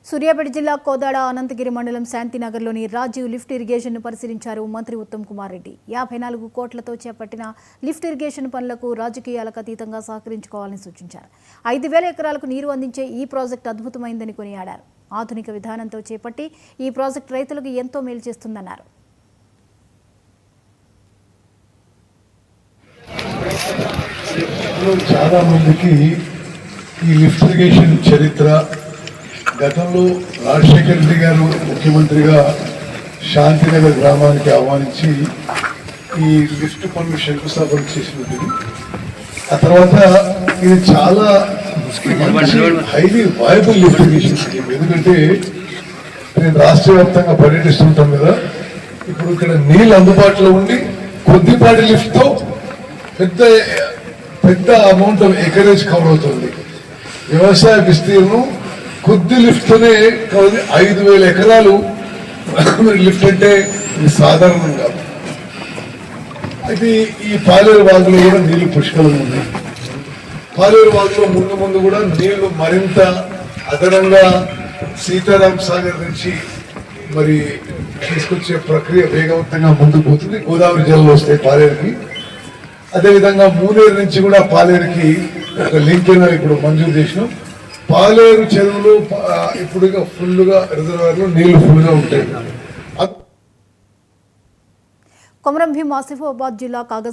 సూర్యాపేట జిల్లా కోదాడ అనంతగిరి మండలం శాంతినగర్లోని రాజీవ్ లిఫ్ట్ ఇరిగేషన్ను పరిశీలించారు మంత్రి ఉత్తమ్ కుమార్ రెడ్డి. 54 కోట్లతో చేపట్టిన లిఫ్ట్ ఇరిగేషన్ పనులకు రాజకీయాలకు అతీతంగా సహకరించుకోవాలని సూచించారు. 5,000 ఎకరాలకు నీరు అందించే ఈ ప్రాజెక్టు అద్భుతమైందని కొనియాడారు. ఆధునిక విధానంతో చేపట్టి ఈ ప్రాజెక్టు రైతులకు ఎంతో మేలు చేస్తుందన్నారు. చాలా మందికి ఈ లిఫ్ట్ ఇరిగేషన్ చరిత్ర గతంలో రాజశేఖర రెడ్డి గారు ముఖ్యమంత్రిగా శాంతినగర్ గ్రామానికి ఆహ్వానించి ఈ లిఫ్ట్ పనులు శంకుస్థాపన చేసినది. ఆ తర్వాత ఇది చాలా highly viable lift irrigation scheme. ఎందుకంటే నేను రాష్ట్ర వ్యాప్తంగా పర్యటిస్తుంటాం కదా, ఇప్పుడు ఇక్కడ నీళ్ళు అందుబాటులో ఉండి కొద్దిపాటి లిఫ్ట్తో పెద్ద అమౌంట్ ఆఫ్ ఎకరేజ్ కవర్ అవుతుంది. వ్యవసాయ విస్తీర్ణం కొద్ది లిఫ్ట్తోనే 5,000 ఎకరాలు లిఫ్ట్ అంటే ఇది సాధారణం కాదు. అయితే ఈ పాలేరు వాగులో కూడా నీళ్లు పుష్కలంగా ఉన్నాయి. పాలేరు వాగులో ముందు కూడా నీళ్లు మరింత అదనంగా సీతారాం సాగర్ నుంచి మరి తీసుకొచ్చే ప్రక్రియ వేగవంతంగా ముందుకు పోతుంది. గోదావరి జలాలు వస్తాయి పాలేరుకి. అదేవిధంగా మూలేరు నుంచి కూడా పాలేరుకి ఒక లింక్ ఇప్పుడు మంజూరు చేసినాం. పాలేరు చెరువులు ఇప్పుడు ఫుల్గా రిజర్వాయర్లు నీళ్లు ఫుల్గా ఉంటాయి. కొమరం భీం ఆసిఫాబాద్ జిల్లా కాగజ్